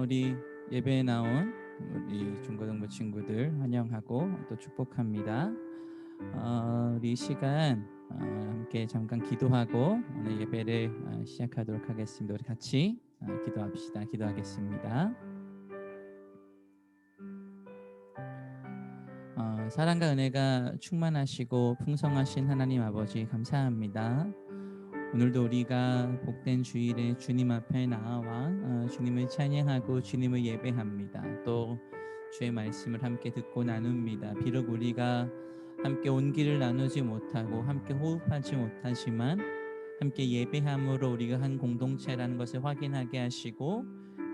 우리 예배에 나온 우리 중고등부 친구들 환영하고 또 축복합니다. 우리 이 시간 함께 잠깐 기도하고 오늘 예배를 시작하도록 하겠습니다. 우리 같이 기도합시다. 기도하겠습니다. 사랑과 은혜가 충만하시고 풍성하신 하나님 아버지 감사합니다. 오늘도 우리가 복된 주일에 주님 앞에 나와 주님을 찬양하고 주님을 예배합니다. 또 주의 말씀을 함께 듣고 나눕니다. 비록 우리가 함께 온기를 나누지 못하고 함께 호흡하지 못하지만 함께 예배함으로 우리가 한 공동체라는 것을 확인하게 하시고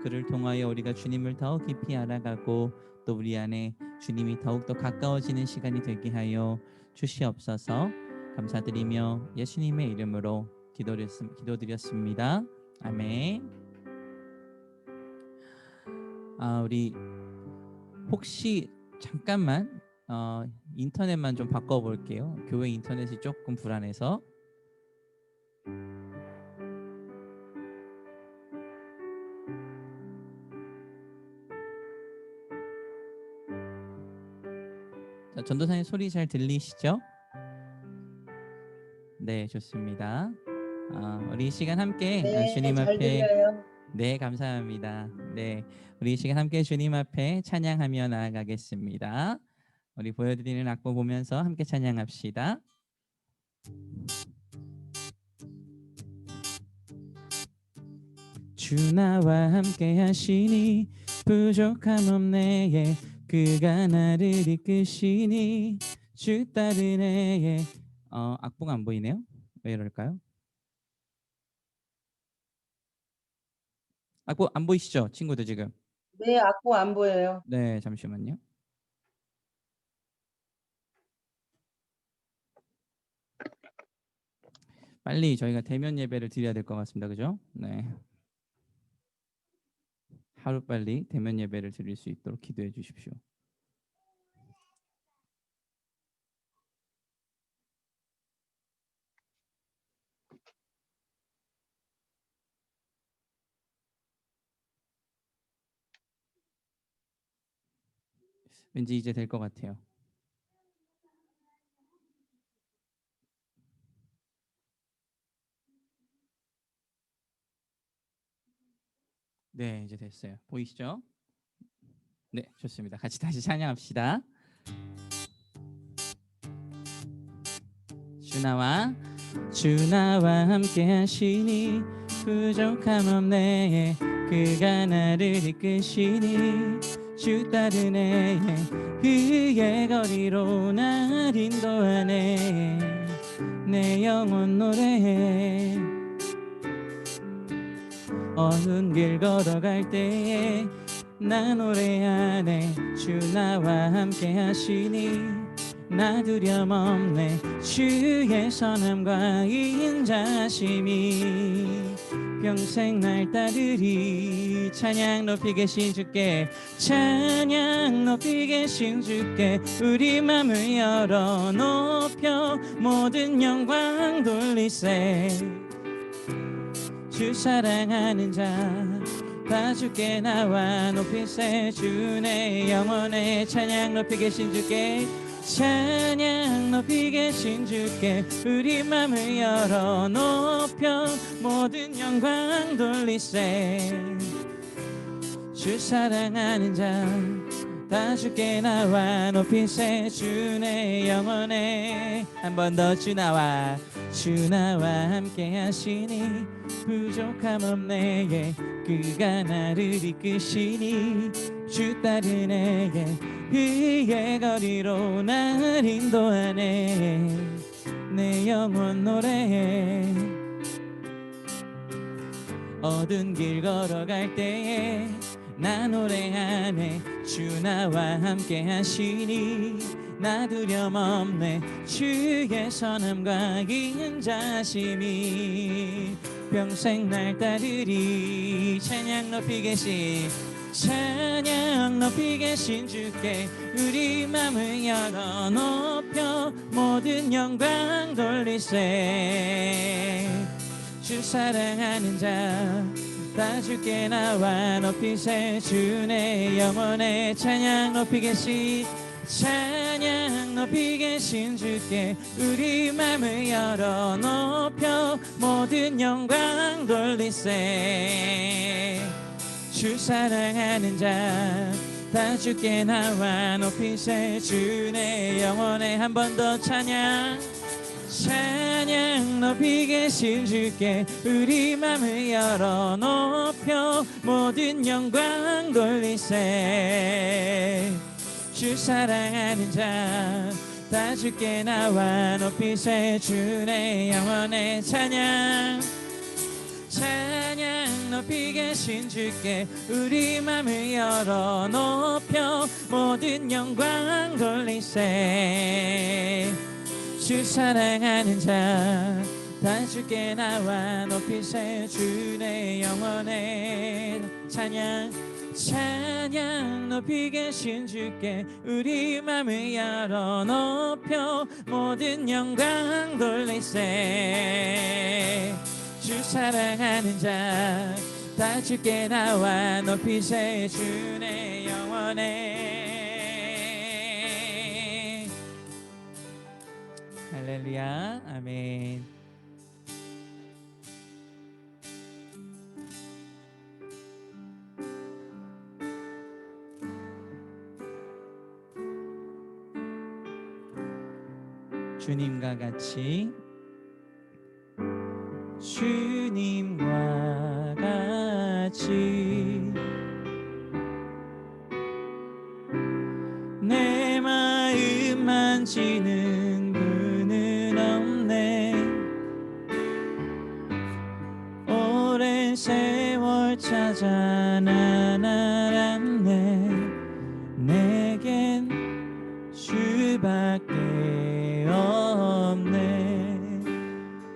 그를 통하여 우리가 주님을 더 깊이 알아가고 또 우리 안에 주님이 더욱더 가까워지는 시간이 되게 하여 주시옵소서. 감사드리며 예수님의 이름으로 기도드렸습니다. 아멘. 우리 혹시 잠깐만 인터넷만 좀 바꿔볼게요. 교회 인터넷이 조금 불안해서. 자, 전도사님 소리 잘 들리시죠? 네, 좋습니다. 우리 이 시간 함께 주님 잘 앞에 들려요. 네, 감사합니다. 네, 우리 이 시간 함께 주님 앞에 찬양하며 나아가겠습니다. 우리 보여드리는 악보 보면서 함께 찬양합시다. 주 나와 함께 하시니 부족함 없네. 그가 나를 이끄시니 주 따르네. 악보가 안 보이네요. 왜 이럴까요? 악보 안 보이시죠, 친구들 지금? 네, 악보 안 보여요. 네, 잠시만요. 빨리 저희가 대면 예배를 드려야 될 것 같습니다. 그죠? 네. 하루빨리 대면 예배를 드릴 수 있도록 기도해 주십시오. 왠지 이제 될 것 같아요. 네, 이제 됐어요. 보이시죠? 네, 좋습니다. 같이 다시 찬양합시다. 주 나와 함께 하시니 부족함 없네. 그가 나를 이끄시니 주 따르네. 그의 거리로 날 인도하네. 내 영혼 노래해. 어두운 길 걸어갈 때에 나 노래하네. 주 나와 함께 하시니 나 두려움 없네. 주의 선함과 인자심이 평생 날 따르리. 찬양 높이 계신 주께, 찬양 높이 계신 주께 우리 맘을 열어 높여 모든 영광 돌리세. 주 사랑하는 자 다 주께 나와 높이세. 주의 영혼의 찬양 높이 계신 주께, 찬양 높이 계신 주께 우리 맘을 열어 높여 모든 영광 돌리세. 주 사랑하는 자 다 주께 나와 높이세. 주의 영혼에 한 번 더 주 나와 함께 하시니 부족함 없네. 그가 나를 이끄시니 주 따르네. 그의 거리로 날 인도하네. 내 영혼 노래해. 어두운 길 걸어갈 때에 나 노래하네. 주 나와 함께 하시니 나 두려움 없네. 주의 선함과 인자심이 평생 날 따르리. 찬양 높이 계신, 찬양 높이 계신 주께 우리 맘을 열어 높여 모든 영광 돌리세. 주 사랑하는 자 다 주께 나와 높이세 주의 영혼의 찬양 높이 계신 찬양 높이 계신 주께 우리 맘을 열어 높여 모든 영광 돌리세 주 사랑하는 자 다 주께 나와 높이세 주의 영혼에 한 번 더 찬양 찬양 높이 계신 주께 우리 맘을 열어 높여 모든 영광 돌리세 주 사랑하는 자 다 주께 나와 높이세 주의 영혼에 찬양 찬양 높이 계신 주께 우리 맘을 열어 높여 모든 영광 돌리세 주 사랑하는 자 다 주께 나와 높이세 주의 영혼에 찬양 찬양 높이 계신 주께 우리 맘을 열어 높여 모든 영광 돌리세 주 사랑하는 자 다 주께 나와 높이세 주의 영혼에 할렐루야 아멘. 주님과 같이 주님과 같이 내 마음 만지는 분은 없네 오랜 세월 찾아 난 알았네 내겐 주밖에 없네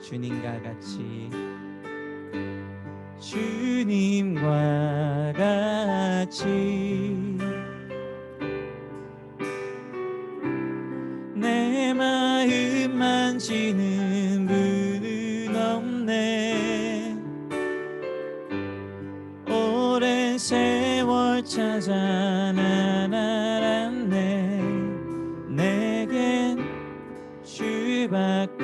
주님과 같이 주님과 같이 내 마음 만지는 분은 없네 오랜 세월 찾아 난 알았네 내겐 주밖에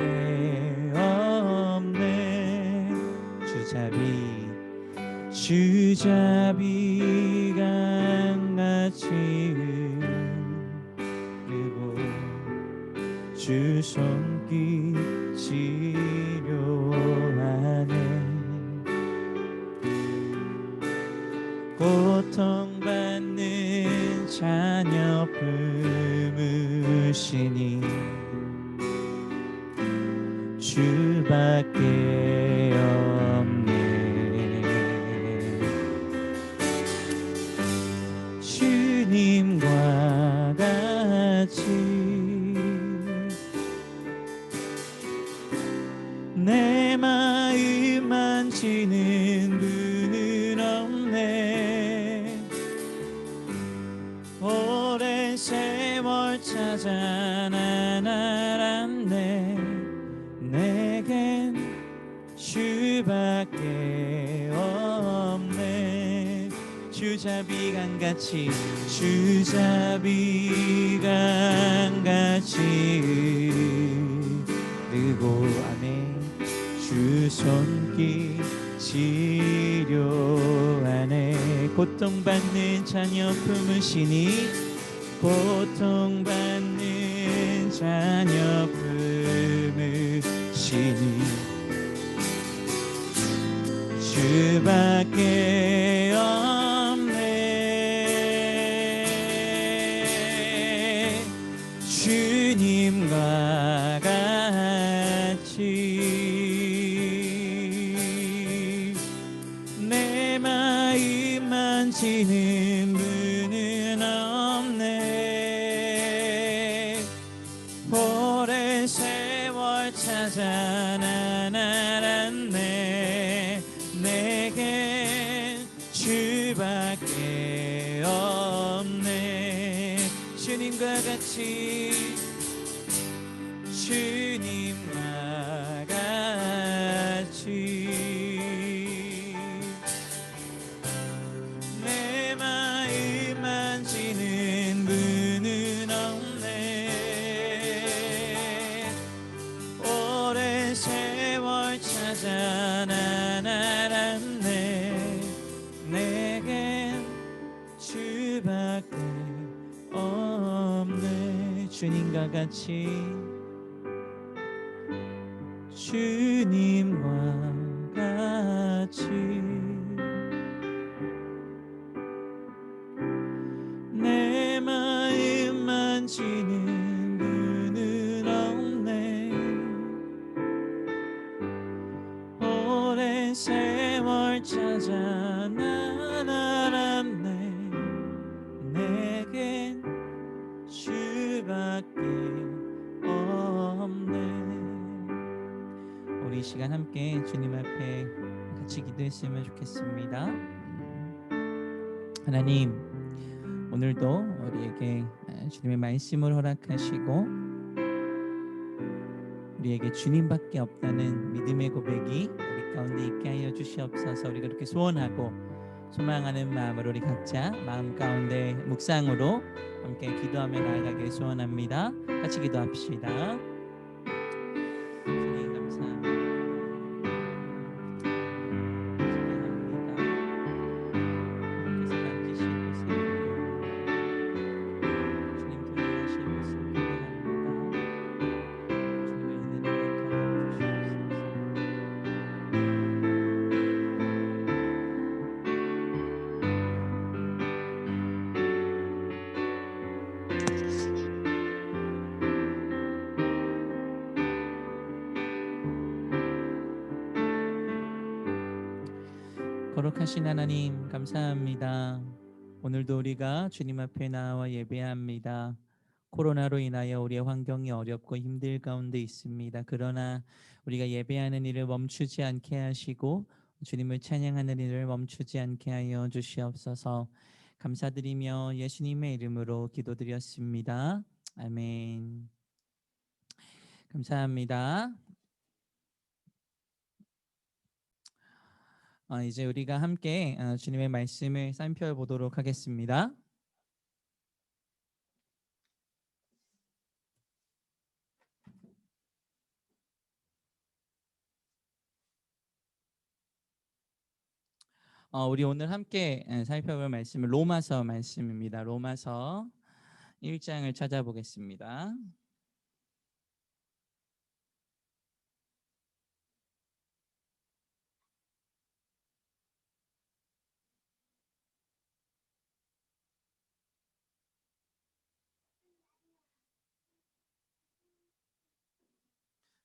없네 주잡이가 강같이 흐르고 주 손길 치료하네 고통받는 자녀 품으시니 주밖에 없네 주님과 같이 내 마음 만지는 분은 없네 오랜 세월 찾아 난 알았네 내겐 주밖에 없네 주잡이강같이 흐르고 아멘 주 손길 치료하네 고통받는 자녀 품으시니 고통받는 자녀 품으시니 주밖에 없네 주님과 같이 내 마음 만지는 분은 없네 오랜 세월 찾아 난 알았네 내겐 주밖에 없네 주님과 같이 주님과 같이 주님과 같이 주님과 같이 내 마음 만지는 분은 없네. 오랜 세월 찾아 난 알았네. 내겐 주밖에 없네. 우리 이 시간 함께 주님 앞에 같이 기도했으면 좋겠습니다. 하나님, 오늘도 우리에게 주님의 말씀을 허락하시고 우리에게 주님밖에 없다는 믿음의 고백이 우리 가운데 있게 하여 주시옵소서. 우리가 그렇게 소원하고 소망하는 마음으로 우리 각자 마음 가운데 묵상으로 함께 기도하며 나아가길 소원합니다. 같이 기도합시다. 주님 감사합니다. 주님께서 만지신 모습, 주님 동행하신 모습 기대합니다. 주님의 은혜를 허락하여 주시옵소서. 거룩하신 하나님 감사합니다. 오늘도 우리가 주님 앞에 나와 예배합니다. 코로나로 인하여 우리의 환경이 어렵고 힘들 가운데 있습니다. 그러나 우리가 예배하는 일을 멈추지 않게 하시고 주님을 찬양하는 일을 멈추지 않게 하여 주시옵소서. 감사드리며 예수님의 이름으로 기도드렸습니다. 아멘. 감사합니다. 이제 우리가 함께 주님의 말씀을 살펴보도록 하겠습니다. 우리 오늘 함께 살펴볼 말씀은 로마서 말씀입니다. 로마서 1장을 찾아보겠습니다.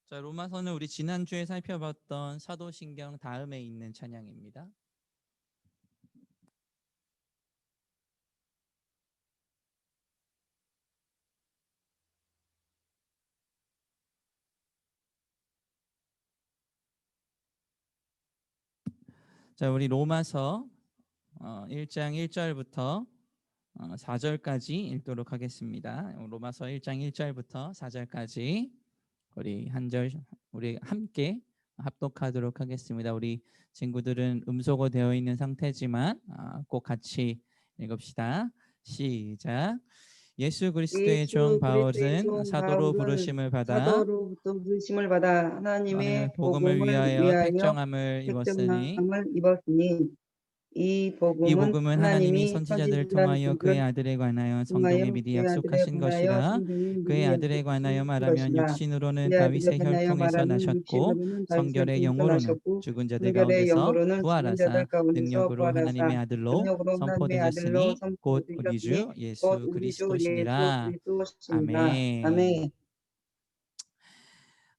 자, 로마서는 우리 지난주에 살펴봤던 사도신경 다음에 있는 찬양입니다. 자, 우리 로마서 1장 1절부터 4절까지 읽도록 하겠습니다. 로마서 1장 1절부터 4절까지 우리 함께 합독하도록 하겠습니다. 우리 친구들은 음소거 되어 있는 상태지만 꼭 같이 읽읍시다. 시작. 예수 그리스도의 종 예수 그리스도의 바울은 종 사도로 바울은 부르심을 받아 사도로부터 부르심을 받아 하나님의 하나님의 복음을 복음을 위하여 위하여 택정함을 입었으니 택정함을 입었으니 이 이 복음은 복음은 하나님이 하나님이 선지자들을 통하여 그의 선지자들을 아들에 관하여 성경에 통하여 미리 그의 아들에 약속하신 관하여 것이라. 성경에 그의 미리 아들에 관하여 약속하신 말하면 것이라. 육신으로는 그의 아들에 다윗의 관하여 혈통에서 말하는 나셨고 육신으로는 다윗을 성결의 통해서 영으로는 나셨고 죽은 자들 성결의 가운데서 영으로는 죽은 자들 부활하사 가운데서 능력으로 하나님의 부활하사 아들로 능력으로 하나님의 아들로 선포되셨으니 곧 우리 선포되셨으니 주 곧 예수 우리 주 예수 그리스도시니라. 그리스도시니라. 아멘. 아멘.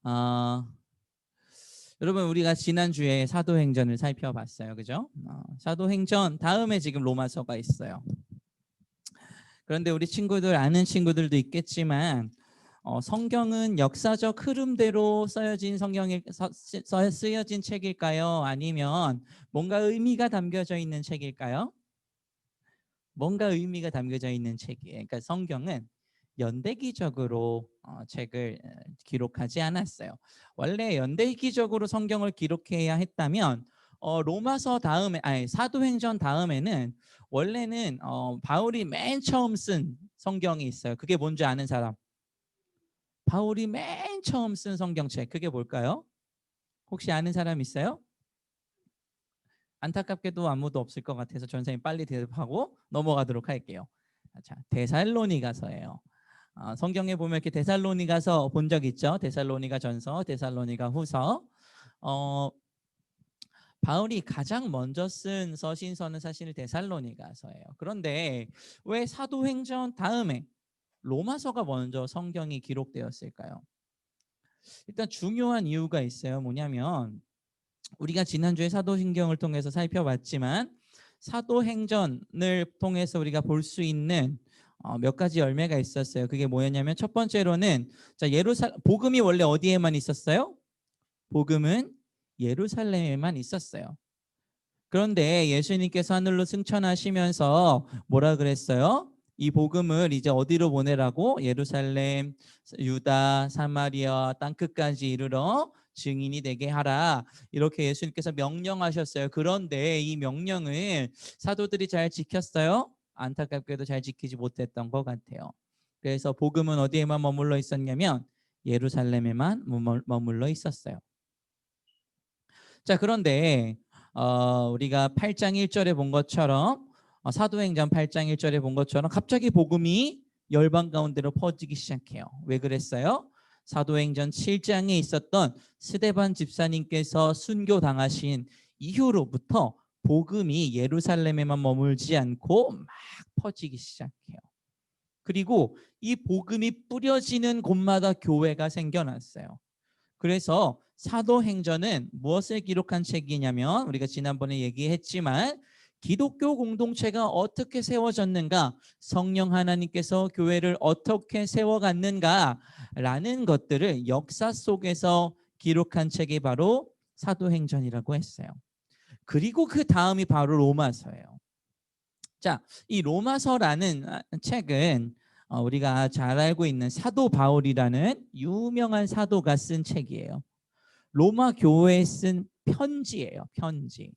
어, 여러분, 우리가 지난주에 사도행전을 살펴봤어요. 그죠? 사도행전 다음에 지금 로마서가 있어요. 그런데 우리 친구들 아는 친구들도 있겠지만 성경은 역사적 흐름대로 쓰여진 책일까요? 아니면 뭔가 의미가 담겨져 있는 책일까요? 뭔가 의미가 담겨져 있는 책이에요. 그러니까 성경은 연대기적으로 책을 기록하지 않았어요. 원래 연대기적으로 성경을 기록해야 했다면 로마서 다음에 사도행전 다음에는 원래는 바울이 맨 처음 쓴 성경이 있어요. 그게 뭔지 아는 사람? 바울이 맨 처음 쓴 성경책 그게 뭘까요? 혹시 아는 사람 있어요? 안타깝게도 아무도 없을 것 같아서 전생님 빨리 대답하고 넘어가도록 할게요. 자, 데살로니가서예요. 성경에 보면 이렇게 데살로니가서 본 적 있죠? 데살로니가 전서, 데살로니가 후서. 어, 바울이 가장 먼저 쓴 서신서는 사실 데살로니가서예요. 그런데 왜 사도행전 다음에 로마서가 먼저 성경이 기록되었을까요? 일단 중요한 이유가 있어요. 뭐냐면 우리가 지난주에 사도신경을 통해서 살펴봤지만 사도행전을 통해서 우리가 볼 수 있는 몇 가지 열매가 있었어요. 그게 뭐였냐면 첫 번째로는 복음이 원래 어디에만 있었어요? 복음은 예루살렘에만 있었어요. 그런데 예수님께서 하늘로 승천하시면서 뭐라 그랬어요? 이 복음을 이제 어디로 보내라고? 예루살렘, 유다, 사마리아 땅 끝까지 이르러 증인이 되게 하라. 이렇게 예수님께서 명령하셨어요. 그런데 이 명령을 사도들이 잘 지켰어요? 안타깝게도 잘 지키지 못했던 것 같아요. 그래서 복음은 어디에만 머물러 있었냐면 예루살렘에만 머물러 있었어요. 자, 그런데 우리가 8장 1절에 본 것처럼 사도행전 8장 1절에 본 것처럼 갑자기 복음이 열방 가운데로 퍼지기 시작해요. 왜 그랬어요? 사도행전 7장에 있었던 스데반 집사님께서 순교당하신 이후로부터 복음이 예루살렘에만 머물지 않고 막 퍼지기 시작해요. 그리고 이 복음이 뿌려지는 곳마다 교회가 생겨났어요. 그래서 사도행전은 무엇을 기록한 책이냐면 우리가 지난번에 얘기했지만 기독교 공동체가 어떻게 세워졌는가, 성령 하나님께서 교회를 어떻게 세워갔는가라는 것들을 역사 속에서 기록한 책이 바로 사도행전이라고 했어요. 그리고 그 다음이 바로 로마서예요. 자, 이 로마서라는 책은 우리가 잘 알고 있는 사도 바울이라는 유명한 사도가 쓴 책이에요. 로마 교회에 쓴 편지예요. 편지.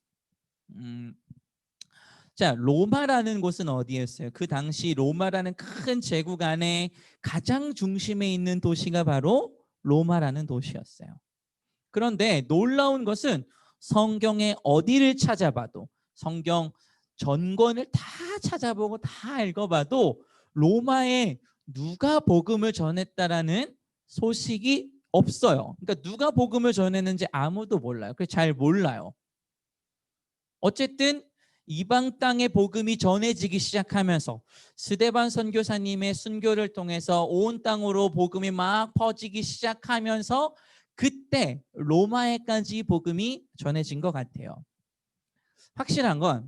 자, 로마라는 곳은 어디였어요? 그 당시 로마라는 큰 제국 안에 가장 중심에 있는 도시가 바로 로마라는 도시였어요. 그런데 놀라운 것은 성경의 어디를 찾아봐도, 성경 전권을 다 찾아보고 다 읽어봐도 로마에 누가 복음을 전했다라는 소식이 없어요. 그러니까 누가 복음을 전했는지 아무도 몰라요. 그래서 잘 몰라요. 어쨌든 이방 땅의 복음이 전해지기 시작하면서 스데반 선교사님의 순교를 통해서 온 땅으로 복음이 막 퍼지기 시작하면서 그때 로마에까지 복음이 전해진 것 같아요. 확실한 건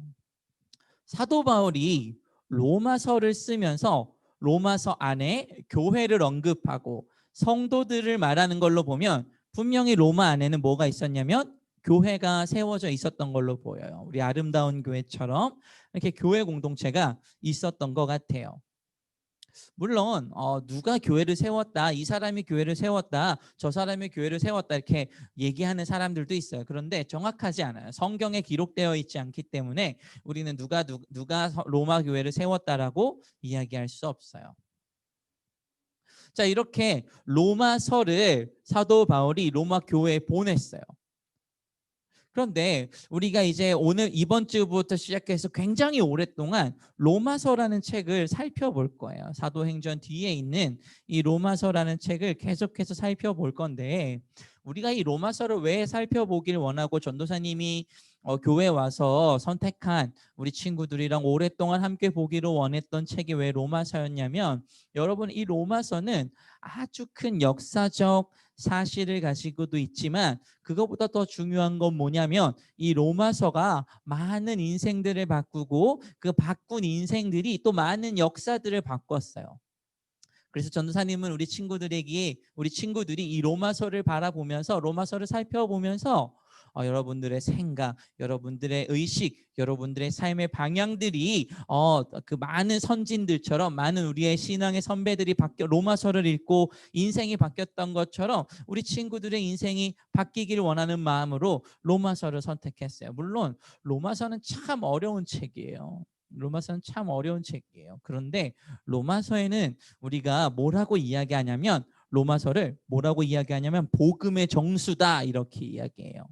사도 바울이 로마서를 쓰면서 로마서 안에 교회를 언급하고 성도들을 말하는 걸로 보면 분명히 로마 안에는 뭐가 있었냐면 교회가 세워져 있었던 걸로 보여요. 우리 아름다운 교회처럼 이렇게 교회 공동체가 있었던 것 같아요. 물론 누가 교회를 세웠다, 이 사람이 교회를 세웠다, 저 사람이 교회를 세웠다 이렇게 얘기하는 사람들도 있어요. 그런데 정확하지 않아요. 성경에 기록되어 있지 않기 때문에 우리는 누가 로마 교회를 세웠다라고 이야기할 수 없어요. 자, 이렇게 로마서를 사도 바울이 로마 교회에 보냈어요. 그런데 우리가 이제 오늘 이번 주부터 시작해서 굉장히 오랫동안 로마서라는 책을 살펴볼 거예요. 사도행전 뒤에 있는 이 로마서라는 책을 계속해서 살펴볼 건데 우리가 이 로마서를 왜 살펴보길 원하고 전도사님이 교회 와서 선택한 우리 친구들이랑 오랫동안 함께 보기로 원했던 책이 왜 로마서였냐면 여러분, 이 로마서는 아주 큰 역사적 사실을 가지고도 있지만 그것보다 더 중요한 건 뭐냐면 이 로마서가 많은 인생들을 바꾸고 그 바꾼 인생들이 또 많은 역사들을 바꿨어요. 그래서 전도사님은 우리 친구들이 이 로마서를 바라보면서 로마서를 살펴보면서 여러분들의 생각, 여러분들의 의식, 여러분들의 삶의 방향들이 그 많은 선진들처럼 많은 우리의 신앙의 선배들이 로마서를 읽고 인생이 바뀌었던 것처럼 우리 친구들의 인생이 바뀌길 원하는 마음으로 로마서를 선택했어요. 물론 로마서는 참 어려운 책이에요. 로마서는 참 어려운 책이에요. 그런데 로마서에는 우리가 뭐라고 이야기하냐면 로마서를 뭐라고 이야기하냐면 복음의 정수다 이렇게 이야기해요.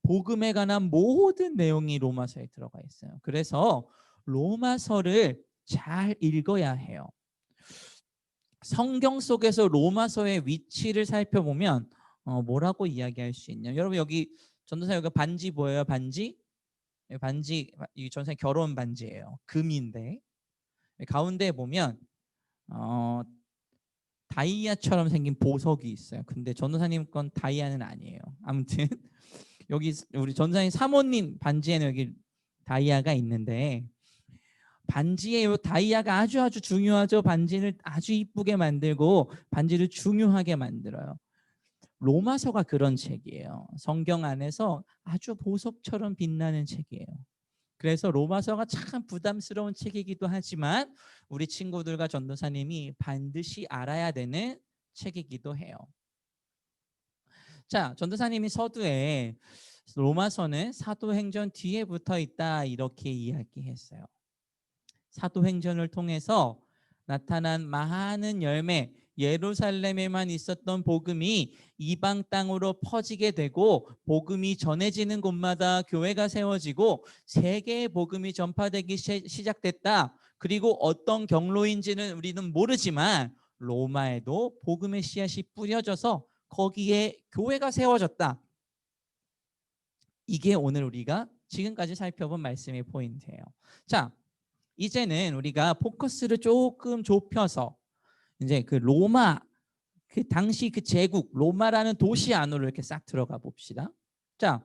복음에 관한 모든 내용이 로마서에 들어가 있어요. 그래서 로마서를 잘 읽어야 해요. 성경 속에서 로마서의 위치를 살펴보면 뭐라고 이야기할 수 있냐? 여러분 여기 전도사 여기 반지 보여요? 반지? 반지 이 전도사 결혼 반지예요. 금인데 가운데 보면 어, 다이아처럼 생긴 보석이 있어요. 근데 전도사님 건 다이아는 아니에요. 아무튼 여기 우리 전도사님 사모님 반지에는 여기 다이아가 있는데 반지에 요 다이아가 아주 중요하죠. 반지를 아주 이쁘게 만들고 반지를 중요하게 만들어요. 로마서가 그런 책이에요. 성경 안에서 아주 보석처럼 빛나는 책이에요. 그래서 로마서가 참 부담스러운 책이기도 하지만 우리 친구들과 전도사님이 반드시 알아야 되는 책이기도 해요. 자, 전도사님이 서두에 로마서는 사도행전 뒤에 붙어 있다 이렇게 이야기했어요. 사도행전을 통해서 나타난 많은 열매, 예루살렘에만 있었던 복음이 이방 땅으로 퍼지게 되고 복음이 전해지는 곳마다 교회가 세워지고 세계의 복음이 전파되기 시작됐다. 그리고 어떤 경로인지는 우리는 모르지만 로마에도 복음의 씨앗이 뿌려져서 거기에 교회가 세워졌다. 이게 오늘 우리가 지금까지 살펴본 말씀의 포인트예요. 자, 이제는 우리가 포커스를 조금 좁혀서 이제 그 로마 그 당시 그 제국 로마라는 도시 안으로 이렇게 싹 들어가 봅시다. 자,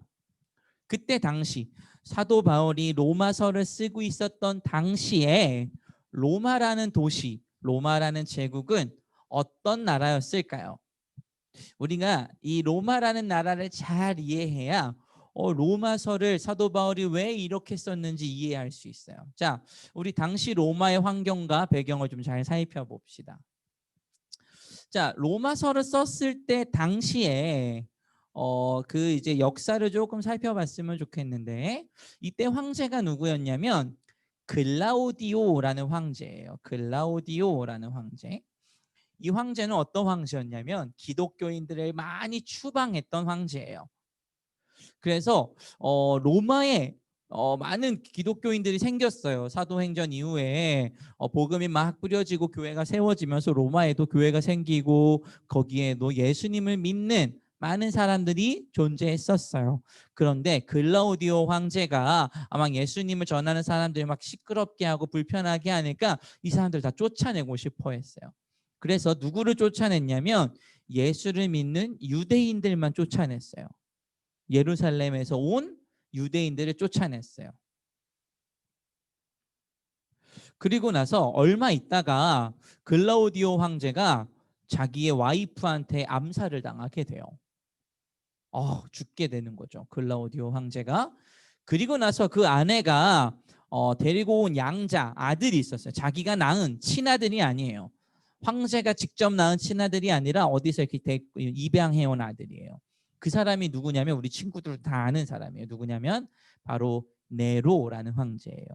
그때 당시 사도 바울이 로마서를 쓰고 있었던 당시에 로마라는 도시, 로마라는 제국은 어떤 나라였을까요? 우리가 이 로마라는 나라를 잘 이해해야 로마서를 사도 바울이 왜 이렇게 썼는지 이해할 수 있어요. 자, 우리 당시 로마의 환경과 배경을 좀 잘 살펴봅시다. 자, 로마서를 썼을 때 당시에 그 이제 역사를 조금 살펴봤으면 좋겠는데 이때 황제가 누구였냐면 글라우디오라는 황제예요. 글라우디오라는 황제. 이 황제는 어떤 황제였냐면 기독교인들을 많이 추방했던 황제예요. 그래서 로마에 많은 기독교인들이 생겼어요. 사도행전 이후에 복음이 막 뿌려지고 교회가 세워지면서 로마에도 교회가 생기고 거기에도 예수님을 믿는 많은 사람들이 존재했었어요. 그런데 글라우디오 황제가 아마 예수님을 전하는 사람들이 막 시끄럽게 하고 불편하게 하니까 이 사람들 다 쫓아내고 싶어 했어요. 그래서 누구를 쫓아냈냐면 예수를 믿는 유대인들만 쫓아냈어요. 예루살렘에서 온 유대인들을 쫓아냈어요. 그리고 나서 얼마 있다가 글라우디오 황제가 자기의 와이프한테 암살을 당하게 돼요. 죽게 되는 거죠. 글라우디오 황제가. 그리고 나서 그 아내가 데리고 온 양자 아들이 있었어요. 자기가 낳은 친아들이 아니에요. 황제가 직접 낳은 친아들이 아니라 어디서 이렇게 입양해온 아들이에요. 그 사람이 누구냐면 우리 친구들 다 아는 사람이에요. 누구냐면 바로 네로라는 황제예요.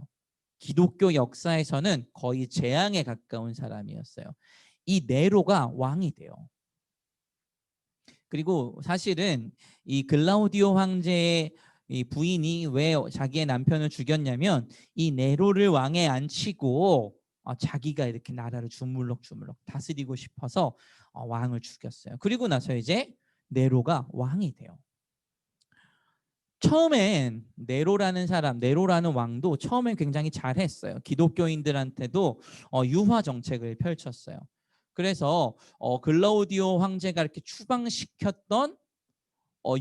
기독교 역사에서는 거의 재앙에 가까운 사람이었어요. 이 네로가 왕이 돼요. 그리고 사실은 이 글라우디오 황제의 이 부인이 왜 자기의 남편을 죽였냐면 이 네로를 왕에 앉히고 자기가 이렇게 나라를 주물럭주물럭 다스리고 싶어서 왕을 죽였어요. 그리고 나서 이제 네로가 왕이 돼요. 처음엔 네로라는 사람, 네로라는 왕도 처음엔 굉장히 잘했어요. 기독교인들한테도 유화 정책을 펼쳤어요. 그래서 글라우디오 황제가 이렇게 추방시켰던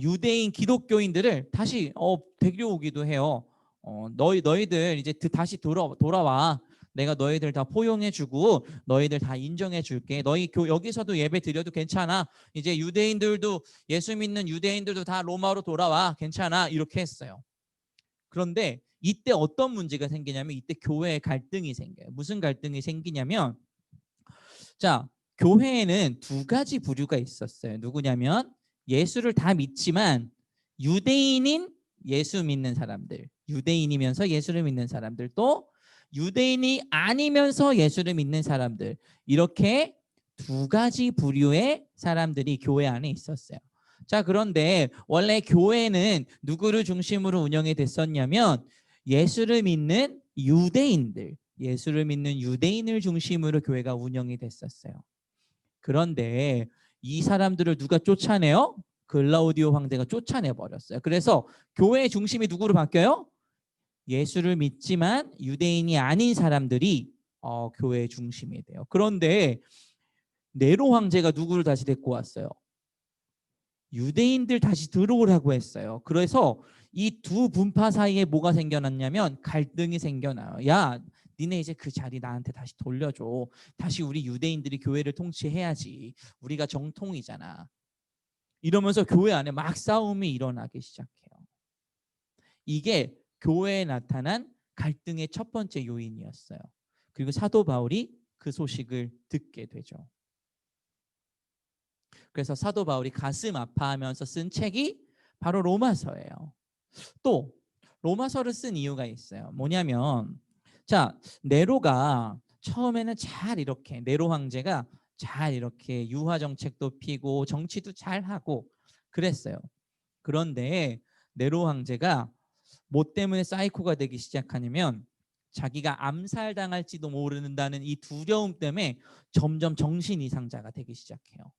유대인 기독교인들을 다시 데려오기도 해요. 너희들 이제 다시 돌아와. 내가 너희들 다 포용해주고 너희들 다 인정해줄게. 너희 여기서도 예배 드려도 괜찮아. 이제 유대인들도 예수 믿는 유대인들도 다 로마로 돌아와. 괜찮아. 이렇게 했어요. 그런데 이때 어떤 문제가 생기냐면 이때 교회에 갈등이 생겨요. 무슨 갈등이 생기냐면 자, 교회에는 두 가지 부류가 있었어요. 누구냐면 예수를 다 믿지만 유대인인 예수 믿는 사람들, 유대인이면서 예수를 믿는 사람들, 또 유대인이 아니면서 예수를 믿는 사람들, 이렇게 두 가지 부류의 사람들이 교회 안에 있었어요. 자, 그런데 원래 교회는 누구를 중심으로 운영이 됐었냐면 예수를 믿는 유대인들, 예수를 믿는 유대인을 중심으로 교회가 운영이 됐었어요. 그런데 이 사람들을 누가 쫓아내요? 글라우디오 황제가 쫓아내 버렸어요. 그래서 교회의 중심이 누구로 바뀌어요? 예수를 믿지만 유대인이 아닌 사람들이 교회의 중심이 돼요. 그런데 네로 황제가 누구를 다시 데리고 왔어요? 유대인들 다시 들어오라고 했어요. 그래서 이 두 분파 사이에 뭐가 생겨났냐면 갈등이 생겨나요. 야, 니네 이제 그 자리 나한테 다시 돌려줘. 다시 우리 유대인들이 교회를 통치해야지. 우리가 정통이잖아. 이러면서 교회 안에 막 싸움이 일어나기 시작해요. 이게 교회에 나타난 갈등의 첫 번째 요인이었어요. 그리고 사도 바울이 그 소식을 듣게 되죠. 그래서 사도 바울이 가슴 아파하면서 쓴 책이 바로 로마서예요. 또 로마서를 쓴 이유가 있어요. 뭐냐면 자, 네로가 처음에는 잘 이렇게 네로 황제가 잘 이렇게 유화 정책도 피고 정치도 잘 하고 그랬어요. 그런데 네로 황제가 뭐 때문에 사이코가 되기 시작하냐면 자기가 암살당할지도 모른다는 이 두려움 때문에 점점 정신 이상자가 되기 시작해요.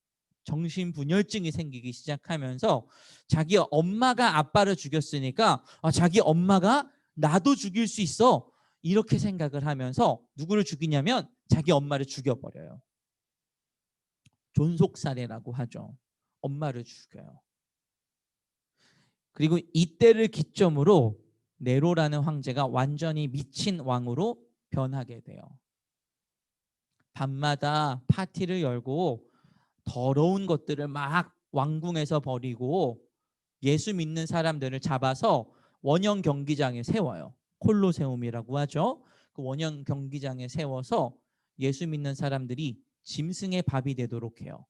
정신분열증이 생기기 시작하면서 자기 엄마가 아빠를 죽였으니까 자기 엄마가 나도 죽일 수 있어 이렇게 생각을 하면서 누구를 죽이냐면 자기 엄마를 죽여버려요. 존속살해라고 하죠. 엄마를 죽여요. 그리고 이때를 기점으로 네로라는 황제가 완전히 미친 왕으로 변하게 돼요. 밤마다 파티를 열고 더러운 것들을 막 왕궁에서 버리고 예수 믿는 사람들을 잡아서 원형 경기장에 세워요. 콜로세움이라고 하죠. 그 원형 경기장에 세워서 예수 믿는 사람들이 짐승의 밥이 되도록 해요.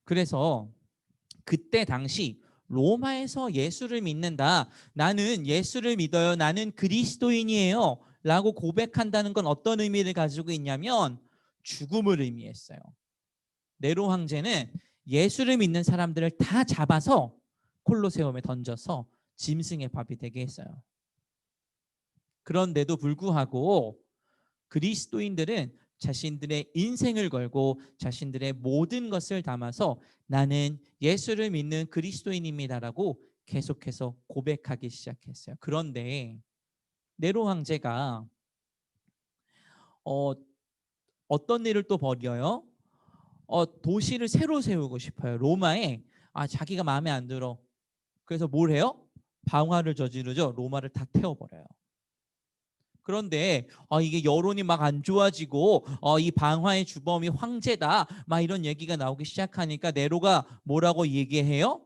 그래서 그때 당시 로마에서 예수를 믿는다. 나는 예수를 믿어요. 나는 그리스도인이에요. 라고 고백한다는 건 어떤 의미를 가지고 있냐면 죽음을 의미했어요. 네로 황제는 예수를 믿는 사람들을 다 잡아서 콜로세움에 던져서 짐승의 밥이 되게 했어요. 그런데도 불구하고 그리스도인들은 자신들의 인생을 걸고 자신들의 모든 것을 담아서 나는 예수를 믿는 그리스도인입니다라고 계속해서 고백하기 시작했어요. 그런데 네로 황제가 어, 어떤 일을 또 벌여요? 도시를 새로 세우고 싶어요. 로마에 자기가 마음에 안 들어. 그래서 뭘 해요? 방화를 저지르죠. 로마를 다 태워버려요. 그런데 이게 여론이 막 안 좋아지고 이 방화의 주범이 황제다 막 이런 얘기가 나오기 시작하니까 네로가 뭐라고 얘기해요?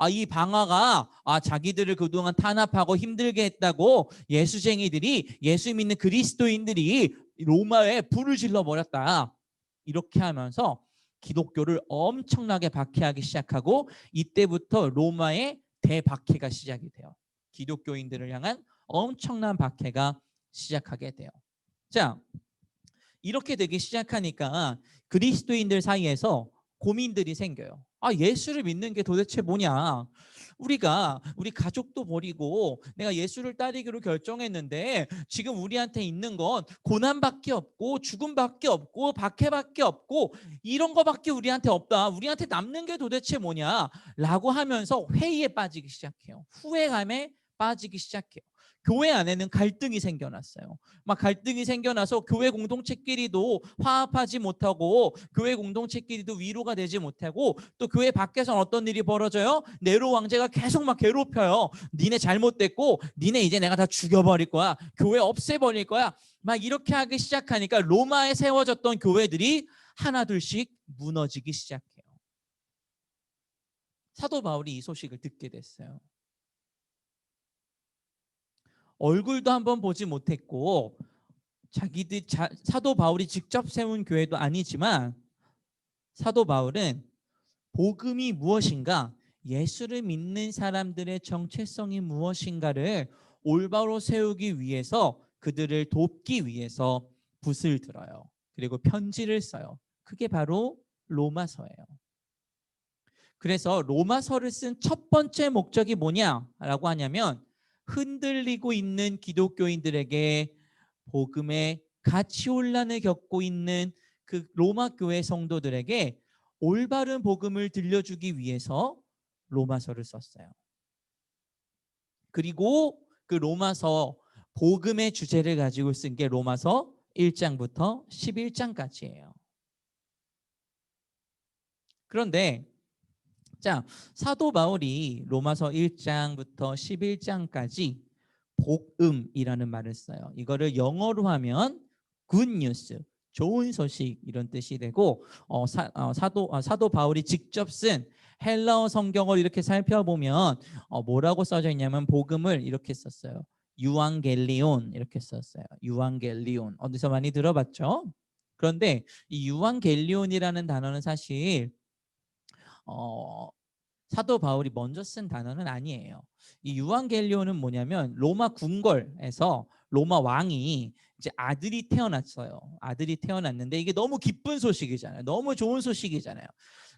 이 방화가 자기들을 그동안 탄압하고 힘들게 했다고 예수쟁이들이 예수 믿는 그리스도인들이 로마에 불을 질러 버렸다. 이렇게 하면서 기독교를 엄청나게 박해하기 시작하고 이때부터 로마의 대박해가 시작이 돼요. 기독교인들을 향한 엄청난 박해가 시작하게 돼요. 자, 이렇게 되기 시작하니까 그리스도인들 사이에서 고민들이 생겨요. 예수를 믿는 게 도대체 뭐냐? 우리 가족도 버리고 내가 예수를 따르기로 결정했는데 지금 우리한테 있는 건 고난밖에 없고 죽음밖에 없고 박해밖에 없고 이런 거밖에 우리한테 없다. 우리한테 남는 게 도대체 뭐냐? 라고 하면서 회의에 빠지기 시작해요. 후회감에 빠지기 시작해요. 교회 안에는 갈등이 생겨났어요. 막 갈등이 생겨나서 교회 공동체끼리도 화합하지 못하고 교회 공동체끼리도 위로가 되지 못하고 또 교회 밖에서는 어떤 일이 벌어져요? 네로 황제가 계속 막 괴롭혀요. 니네 잘못됐고 니네 이제 내가 다 죽여버릴 거야. 교회 없애버릴 거야. 막 이렇게 하기 시작하니까 로마에 세워졌던 교회들이 하나둘씩 무너지기 시작해요. 사도 바울이 이 소식을 듣게 됐어요. 얼굴도 한번 보지 못했고 사도 바울이 직접 세운 교회도 아니지만 사도 바울은 복음이 무엇인가, 예수를 믿는 사람들의 정체성이 무엇인가를 올바로 세우기 위해서 그들을 돕기 위해서 붓을 들어요. 그리고 편지를 써요. 그게 바로 로마서예요. 그래서 로마서를 쓴 첫 번째 목적이 뭐냐라고 하냐면 흔들리고 있는 기독교인들에게 복음의 가치 혼란을 겪고 있는 그 로마 교회 성도들에게 올바른 복음을 들려주기 위해서 로마서를 썼어요. 그리고 그 로마서 복음의 주제를 가지고 쓴 게 로마서 1장부터 11장까지예요. 그런데 자, 사도 바울이 로마서 1장부터 11장까지 복음이라는 말을 써요. 이거를 영어로 하면 good news, 좋은 소식 이런 뜻이 되고 사도 바울이 직접 쓴 헬라어 성경을 이렇게 살펴보면 뭐라고 써져 있냐면 복음을 이렇게 썼어요. 유앙겔리온 이렇게 썼어요. 유앙겔리온 어디서 많이 들어봤죠? 그런데 이 유앙겔리온이라는 단어는 사실 사도 바울이 먼저 쓴 단어는 아니에요. 이 유앙겔리온은 뭐냐면 로마 궁궐에서 로마 왕이 이제 아들이 태어났어요. 아들이 태어났는데 이게 너무 기쁜 소식이잖아요. 너무 좋은 소식이잖아요.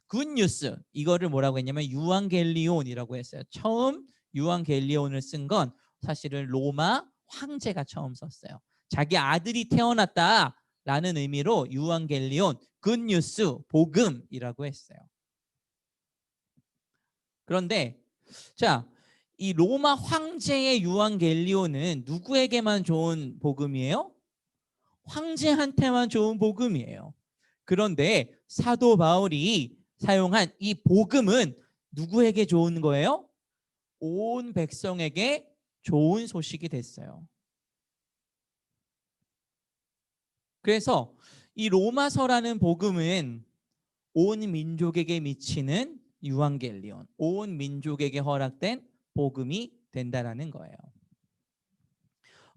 굿뉴스 이거를 뭐라고 했냐면 유앙겔리온이라고 했어요. 처음 유앙겔리온을 쓴 건 사실은 로마 황제가 처음 썼어요. 자기 아들이 태어났다라는 의미로 유앙겔리온 굿뉴스 복음이라고 했어요. 그런데 자, 이 로마 황제의 유앙겔리온은 누구에게만 좋은 복음이에요? 황제한테만 좋은 복음이에요. 그런데 사도 바울이 사용한 이 복음은 누구에게 좋은 거예요? 온 백성에게 좋은 소식이 됐어요. 그래서 이 로마서라는 복음은 온 민족에게 미치는 유앙겔리온, 온 민족에게 허락된 복음이 된다라는 거예요.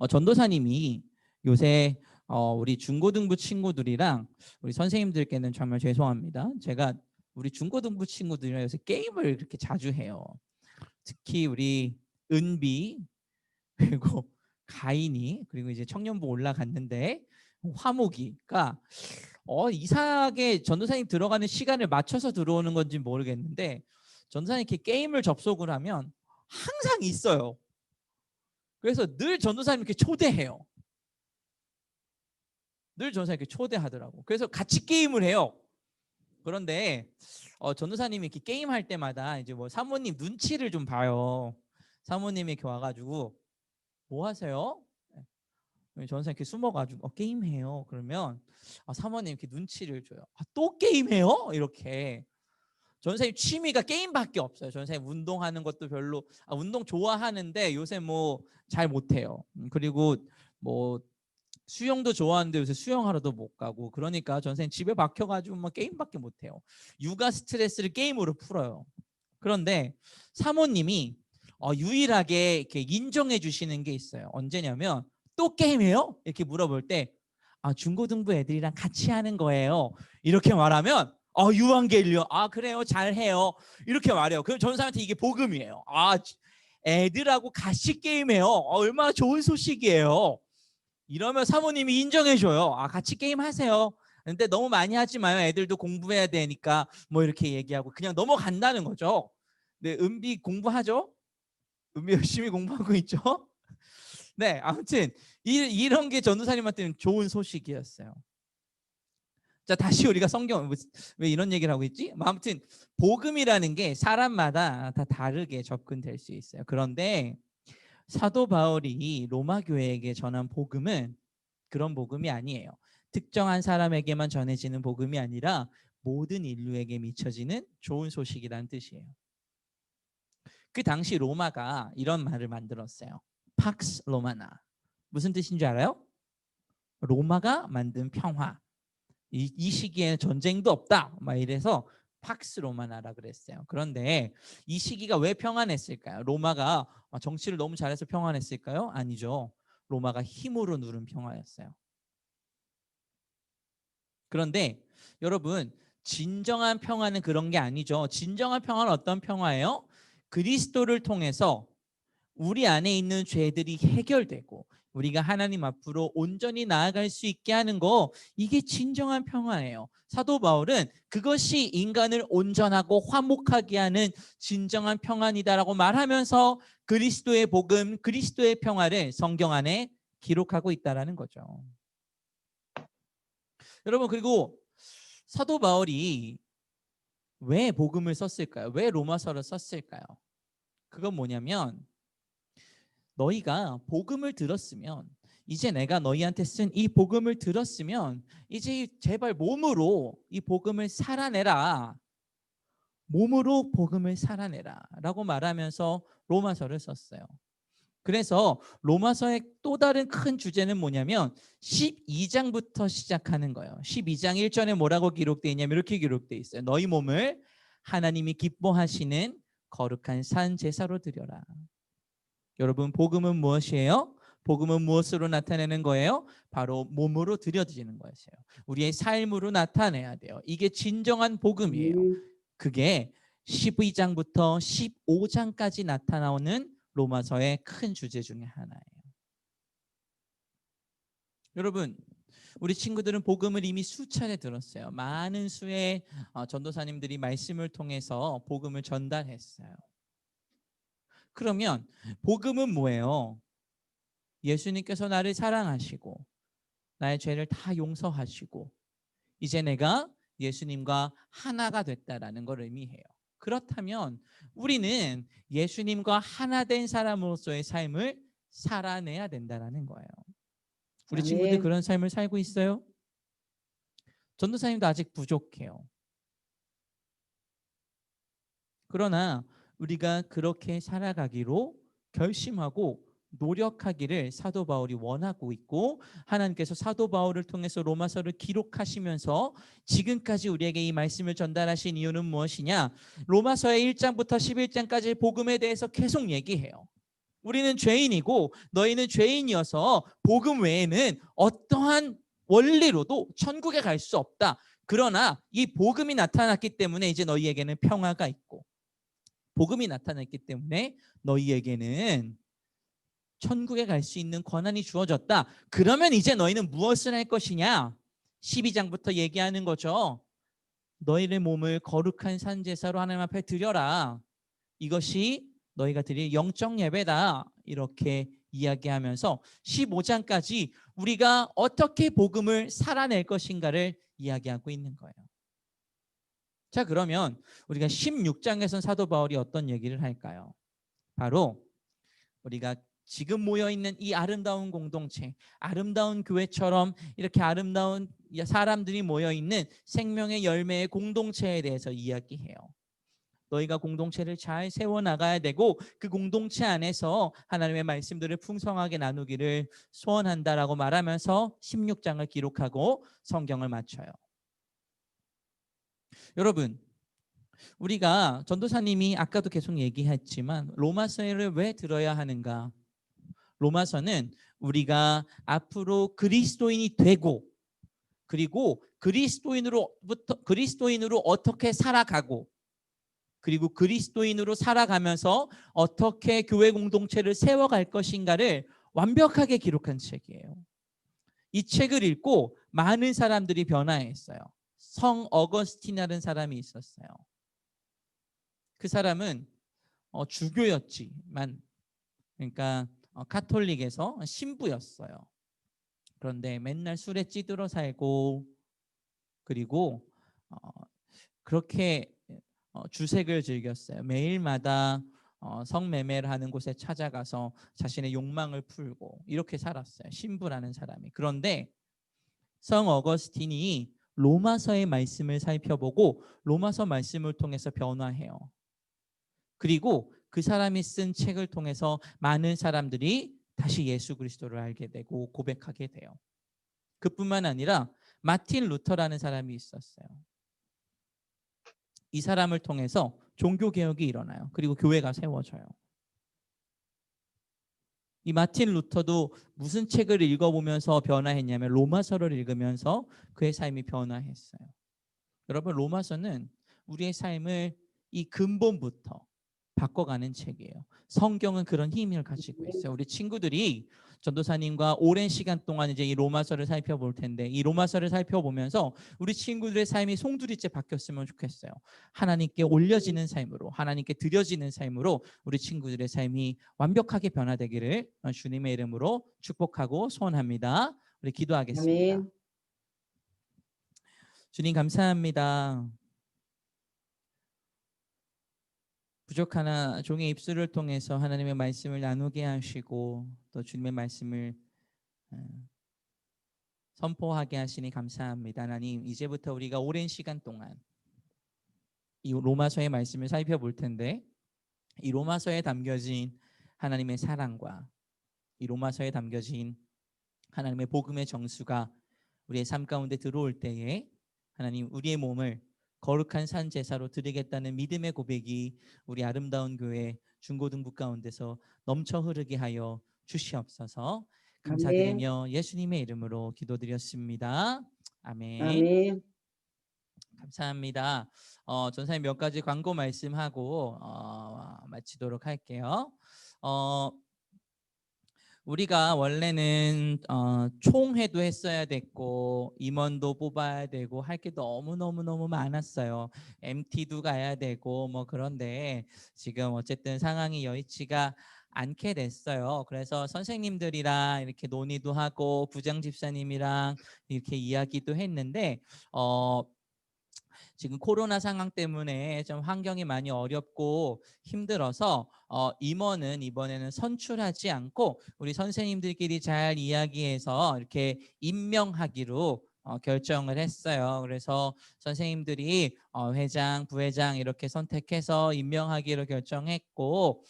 전도사님이 요새 우리 중고등부 친구들이랑 우리 선생님들께는 정말 죄송합니다. 제가 우리 중고등부 친구들이랑 요새 게임을 이렇게 자주 해요. 특히 우리 은비 그리고 가인이 그리고 이제 청년부 올라갔는데 화목이가 이상하게 전도사님 들어가는 시간을 맞춰서 들어오는 건지 모르겠는데 전도사님 이렇게 게임을 접속을 하면 항상 있어요. 그래서 늘 전도사님 이렇게 초대해요. 늘 전도사님 이렇게 초대하더라고. 그래서 같이 게임을 해요. 그런데 전도사님이 이렇게 게임할 때마다 이제 뭐 사모님 눈치를 좀 봐요. 사모님이 이렇게 와가지고 뭐 하세요? 전도사님 이렇게 숨어가지고 게임해요. 그러면 사모님 이렇게 눈치를 줘요. 또 게임해요? 이렇게. 전도사님 취미가 게임밖에 없어요. 전도사님 운동하는 것도 별로 운동 좋아하는데 요새 뭐 잘 못해요. 그리고 뭐 수영도 좋아하는데 요새 수영하러도 못 가고 그러니까 전도사님 집에 박혀가지고 뭐 게임밖에 못해요. 육아 스트레스를 게임으로 풀어요. 그런데 사모님이 유일하게 이렇게 인정해 주시는 게 있어요. 언제냐면 또 게임해요? 이렇게 물어볼 때 중고등부 애들이랑 같이 하는 거예요. 이렇게 말하면 유한겔리온 그래요 잘해요 이렇게 말해요. 그럼 전사한테 이게 복음이에요. 애들하고 같이 게임해요. 얼마나 좋은 소식이에요. 이러면 사모님이 인정해줘요. 같이 게임하세요. 근데 너무 많이 하지 마요. 애들도 공부해야 되니까 뭐 이렇게 얘기하고 그냥 넘어간다는 거죠. 네, 은비 공부하죠? 은비 열심히 공부하고 있죠? 네, 아무튼 이런 게 전도사님한테는 좋은 소식이었어요. 자, 다시 우리가 성경 왜 이런 얘기를 하고 있지? 아무튼 복음이라는 게 사람마다 다 다르게 접근될 수 있어요. 그런데 사도 바울이 로마 교회에게 전한 복음은 그런 복음이 아니에요. 특정한 사람에게만 전해지는 복음이 아니라 모든 인류에게 미쳐지는 좋은 소식이라는 뜻이에요. 그 당시 로마가 이런 말을 만들었어요. 팍스 로마나. 무슨 뜻인 줄 알아요? 로마가 만든 평화. 이 시기에는 전쟁도 없다. 막 이래서 팍스 로마나라 그랬어요. 그런데 이 시기가 왜 평안했을까요? 로마가 정치를 너무 잘해서 평안했을까요? 아니죠. 로마가 힘으로 누른 평화였어요. 그런데 여러분 진정한 평화는 그런 게 아니죠. 진정한 평화는 어떤 평화예요? 그리스도를 통해서 우리 안에 있는 죄들이 해결되고 우리가 하나님 앞으로 온전히 나아갈 수 있게 하는 거 이게 진정한 평화예요. 사도 바울은 그것이 인간을 온전하고 화목하게 하는 진정한 평안이다라고 말하면서 그리스도의 복음, 그리스도의 평화를 성경 안에 기록하고 있다라는 거죠. 여러분 그리고 사도 바울이 왜 복음을 썼을까요? 왜 로마서를 썼을까요? 그건 뭐냐면 너희가 복음을 들었으면 이제 내가 너희한테 쓴 이 복음을 들었으면 이제 제발 몸으로 이 복음을 살아내라. 몸으로 복음을 살아내라 라고 말하면서 로마서를 썼어요. 그래서 로마서의 또 다른 큰 주제는 뭐냐면 12장부터 시작하는 거예요. 12장 1절에 뭐라고 기록되어 있냐면 이렇게 기록되어 있어요. 너희 몸을 하나님이 기뻐하시는 거룩한 산 제사로 드려라. 여러분, 복음은 무엇이에요? 복음은 무엇으로 나타내는 거예요? 바로 몸으로 드려지는 것이에요. 우리의 삶으로 나타내야 돼요. 이게 진정한 복음이에요. 아멘. 그게 12장부터 15장까지 나타나오는 로마서의 큰 주제 중에 하나예요. 여러분, 우리 친구들은 복음을 이미 수차례 들었어요. 많은 수의 전도사님들이 말씀을 통해서 복음을 전달했어요. 그러면 복음은 뭐예요? 예수님께서 나를 사랑하시고 나의 죄를 다 용서하시고 이제 내가 예수님과 하나가 됐다라는 걸 의미해요. 그렇다면 우리는 예수님과 하나 된 사람으로서의 삶을 살아내야 된다는 거예요. 우리 친구들 아멘. 그런 삶을 살고 있어요? 전도사님도 아직 부족해요. 그러나 우리가 그렇게 살아가기로 결심하고 노력하기를 사도 바울이 원하고 있고 하나님께서 사도 바울을 통해서 로마서를 기록하시면서 지금까지 우리에게 이 말씀을 전달하신 이유는 무엇이냐? 로마서의 1장부터 11장까지 복음에 대해서 계속 얘기해요. 우리는 죄인이고 너희는 죄인이어서 복음 외에는 어떠한 원리로도 천국에 갈 수 없다. 그러나 이 복음이 나타났기 때문에 이제 너희에게는 평화가 있고 복음이 나타났기 때문에 너희에게는 천국에 갈 수 있는 권한이 주어졌다. 그러면 이제 너희는 무엇을 할 것이냐? 12장부터 얘기하는 거죠. 너희의 몸을 거룩한 산제사로 하나님 앞에 드려라. 이것이 너희가 드릴 영적 예배다. 이렇게 이야기하면서 15장까지 우리가 어떻게 복음을 살아낼 것인가를 이야기하고 있는 거예요. 자, 그러면 우리가 16장에선 사도 바울이 어떤 얘기를 할까요? 바로 우리가 지금 모여있는 이 아름다운 공동체, 아름다운 교회처럼 이렇게 아름다운 사람들이 모여있는 생명의 열매의 공동체에 대해서 이야기해요. 너희가 공동체를 잘 세워나가야 되고 그 공동체 안에서 하나님의 말씀들을 풍성하게 나누기를 소원한다라고 말하면서 16장을 기록하고 성경을 마쳐요. 여러분, 우리가 전도사님이 아까도 계속 얘기했지만 로마서를 왜 들어야 하는가? 로마서는 우리가 앞으로 그리스도인이 되고 그리고 그리스도인으로 어떻게 살아가고 그리고 그리스도인으로 살아가면서 어떻게 교회 공동체를 세워갈 것인가를 완벽하게 기록한 책이에요. 이 책을 읽고 많은 사람들이 변화했어요. 성 어거스틴이라는 사람이 있었어요. 그 사람은 주교였지만 그러니까 카톨릭에서 신부였어요. 그런데 맨날 술에 찌들어 살고 그리고 그렇게 주색을 즐겼어요. 매일마다 성매매를 하는 곳에 찾아가서 자신의 욕망을 풀고 이렇게 살았어요. 신부라는 사람이. 그런데 성 어거스틴이 로마서의 말씀을 살펴보고 로마서 말씀을 통해서 변화해요. 그리고 그 사람이 쓴 책을 통해서 많은 사람들이 다시 예수 그리스도를 알게 되고 고백하게 돼요. 그뿐만 아니라 마틴 루터라는 사람이 있었어요. 이 사람을 통해서 종교개혁이 일어나요. 그리고 교회가 세워져요. 이 마틴 루터도 무슨 책을 읽어보면서 변화했냐면 로마서를 읽으면서 그의 삶이 변화했어요. 여러분, 로마서는 우리의 삶을 이 근본부터 바꿔가는 책이에요. 성경은 그런 힘을 가지고 있어요. 우리 친구들이 전도사님과 오랜 시간 동안 이제 이 로마서를 살펴볼 텐데 이 로마서를 살펴보면서 우리 친구들의 삶이 송두리째 바뀌었으면 좋겠어요. 하나님께 올려지는 삶으로, 하나님께 드려지는 삶으로 우리 친구들의 삶이 완벽하게 변화되기를 주님의 이름으로 축복하고 소원합니다. 우리 기도하겠습니다. 아멘. 주님 감사합니다. 부족하나 종의 입술을 통해서 하나님의 말씀을 나누게 하시고 또 주님의 말씀을 어, 선포하게 하시니 감사합니다. 하나님, 이제부터 우리가 오랜 시간 동안 이 로마서의 말씀을 살펴볼 텐데, 이 로마서에 담겨진 하나님의 사랑과 이 로마서에 담겨진 하나님의 복음의 정수가 우리의 삶 가운데 들어올 때에 하나님, 우리의 몸을 거룩한 산 제사로 드리겠다는 믿음의 고백이 우리 아름다운 교회 중고등부 가운데서 넘쳐 흐르게 하여 주시옵소서. 아멘. 감사드리며 예수님의 이름으로 기도드렸습니다. 아멘. 아멘. 감사합니다. 전사님 몇 가지 광고 말씀하고 마치도록 할게요. 어, 우리가 원래는 총회도 했어야 됐고 임원도 뽑아야 되고 할 게 너무 많았어요. MT도 가야 되고 뭐 그런데 지금 어쨌든 상황이 여의치가 않게 됐어요. 그래서 선생님들이랑 이렇게 논의도 하고 부장 집사님이랑 이렇게 이야기도 했는데 지금 코로나 상황 때문에 좀 환경이 많이 어렵고 힘들어서 임원은 이번에는 선출하지 않고 우리 선생님들끼리 잘 이야기해서 이렇게 임명하기로 결정을 했어요. 그래서 선생님들이 회장, 부회장 이렇게 선택해서 임명하기로 결정했고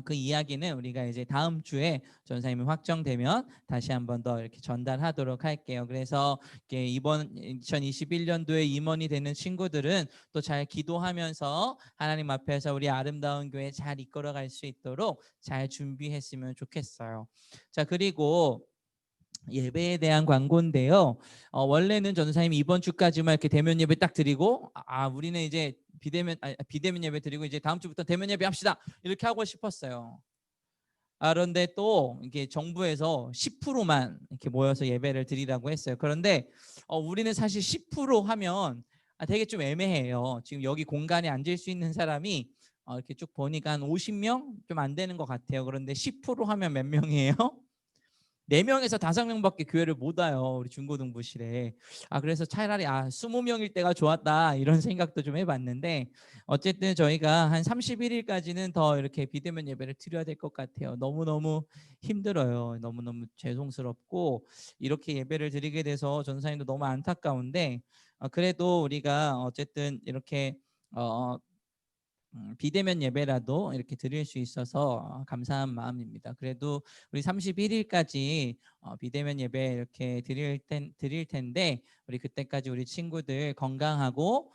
그 이야기는 우리가 이제 다음 주에 전사님이 확정되면 다시 한번 더 이렇게 전달하도록 할게요. 그래서 이렇게 이번 2021년도에 임원이 되는 친구들은 또 잘 기도하면서 하나님 앞에서 우리 아름다운 교회 잘 이끌어갈 수 있도록 잘 준비했으면 좋겠어요. 자, 그리고 예배에 대한 광고인데요. 원래는 전도사님이 이번 주까지만 이렇게 대면 예배 딱 드리고 우리는 이제 비대면 예배 드리고 이제 다음 주부터 대면 예배 합시다 이렇게 하고 싶었어요. 그런데 또 이게 정부에서 10%만 이렇게 모여서 예배를 드리라고 했어요. 그런데 우리는 사실 10% 하면 되게 좀 애매해요. 지금 여기 공간에 앉을 수 있는 사람이 이렇게 쭉 보니까 한 50명 좀 안 되는 것 같아요. 그런데 10% 하면 몇 명이에요? 4명에서 5명밖에 교회를 못 와요. 우리 중고등부실에. 그래서 차라리 20명일 때가 좋았다 이런 생각도 좀 해봤는데 어쨌든 저희가 한 31일까지는 더 이렇게 비대면 예배를 드려야 될 것 같아요. 너무너무 힘들어요. 너무너무 죄송스럽고 이렇게 예배를 드리게 돼서 전사님도 너무 안타까운데 그래도 우리가 어쨌든 이렇게 비대면 예배라도 이렇게 드릴 수 있어서 감사한 마음입니다. 그래도 우리 31일까지 비대면 예배 이렇게 드릴 텐데 우리 그때까지 우리 친구들 건강하고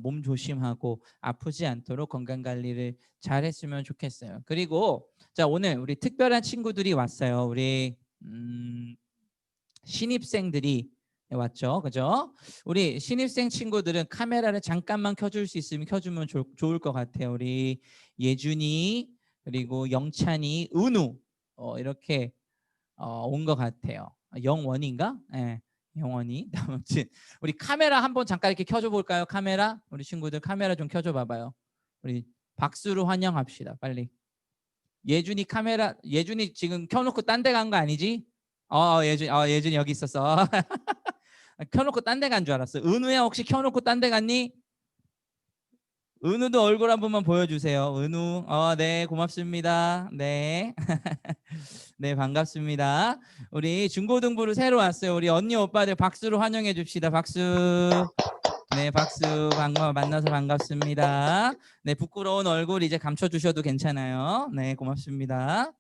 몸 조심하고 아프지 않도록 건강 관리를 잘 했으면 좋겠어요. 그리고 자, 오늘 우리 특별한 친구들이 왔어요. 우리 신입생들이 왔죠, 그죠? 우리 신입생 친구들은 카메라를 잠깐만 켜줄 수 있으면 켜주면 좋을 것 같아요. 우리 예준이 그리고 영찬이, 은우 이렇게 온 것 같아요. 영원인가? 네, 영원이. 아무튼 우리 카메라 한번 잠깐 이렇게 켜줘 볼까요? 카메라 우리 친구들 카메라 좀 켜줘 봐봐요. 우리 박수로 환영합시다, 빨리. 예준이 카메라, 예준이 지금 켜놓고 딴 데 간 거 아니지? 예준이 여기 있었어. 켜놓고 딴 데 간 줄 알았어. 은우야 혹시 켜놓고 딴 데 갔니? 은우도 얼굴 한 번만 보여주세요. 은우, 네, 고맙습니다. 네, 네, 반갑습니다. 우리 중고등부로 새로 왔어요. 우리 언니 오빠들 박수로 환영해 줍시다. 박수. 네, 박수. 만나서 반갑습니다. 네, 부끄러운 얼굴 이제 감춰주셔도 괜찮아요. 네, 고맙습니다.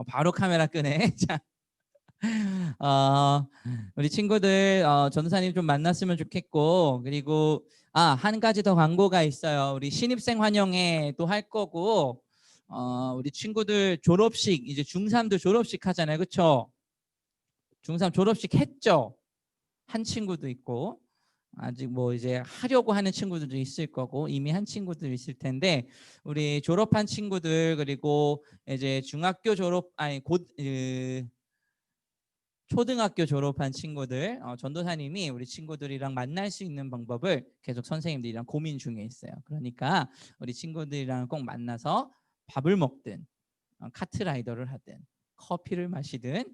바로 카메라 끄네. 자, 우리 친구들 전도사님 좀 만났으면 좋겠고 그리고 한 가지 더 광고가 있어요. 우리 신입생 환영회 또 할 거고 우리 친구들 졸업식 이제 중3도 졸업식 하잖아요. 그렇죠? 중3 졸업식 했죠? 한 친구도 있고 아직 뭐 이제 하려고 하는 친구들도 있을 거고 이미 한 친구들 있을 텐데 우리 졸업한 친구들 그리고 이제 중학교 졸업 곧 초등학교 졸업한 친구들 전도사님이 우리 친구들이랑 만날 수 있는 방법을 계속 선생님들이랑 고민 중에 있어요. 그러니까 우리 친구들이랑 꼭 만나서 밥을 먹든 카트라이더를 하든 커피를 마시든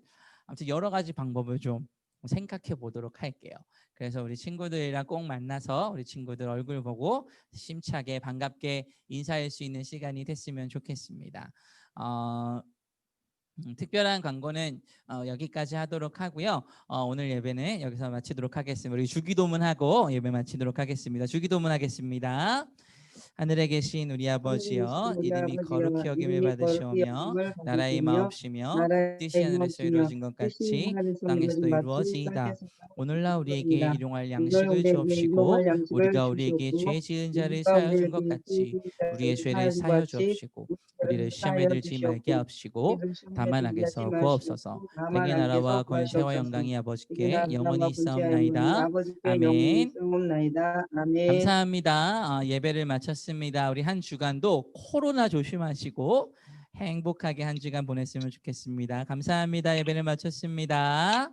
아무튼 여러 가지 방법을 좀 생각해 보도록 할게요. 그래서 우리 친구들이랑 꼭 만나서 우리 친구들 얼굴 보고 심차게 반갑게 인사할 수 있는 시간이 됐으면 좋겠습니다. 특별한 광고는 여기까지 하도록 하고요. 오늘 예배는 여기서 마치도록 하겠습니다. 우리 주기도문하고 예배 마치도록 하겠습니다. 주기도문 하겠습니다. 하늘에 계신 우리 아버지여, 우리 이름이 아버지여, 거룩히 여김을 이름이 거룩히 받으시오며 여김을 나라의 받으시며 마옵시며 뜻이 나라의 하늘에서 마옵시며 이루어진 것 뜻이 같이 하늘에서 땅에서도 이루어진 같이 이루어지이다. 땅에서도 오늘날 우리에게 이루어지이다. 일용할 오늘 양식을 우리에게 일용할 주옵시고 양식을 우리가 우리에게 주시옵고 죄 지은 자를 우리가 사하여 준 우리에게 것 같이 우리의 죄를 사하여 사하여 같이 주옵시고 우리를 우리를 시험에 사하여 들지 말게 주시옵고 하옵시고 우리를 시험에 다만 들게 하지 악에서 구하옵소서. 마시옵고 다만 대개 나라와 악에서 권세와 구하시옵소서. 영광이 이게 아버지께 영원히 나라와 권세와 영광이 있사옵나이다. 아버지께 영원히 아멘. 있사옵나이다. 아멘. 감사합니다. 예배를 마쳤습니다. 우리 한 주간도 코로나 조심하시고 행복하게 한 주간 보냈으면 좋겠습니다. 감사합니다. 예배를 마쳤습니다.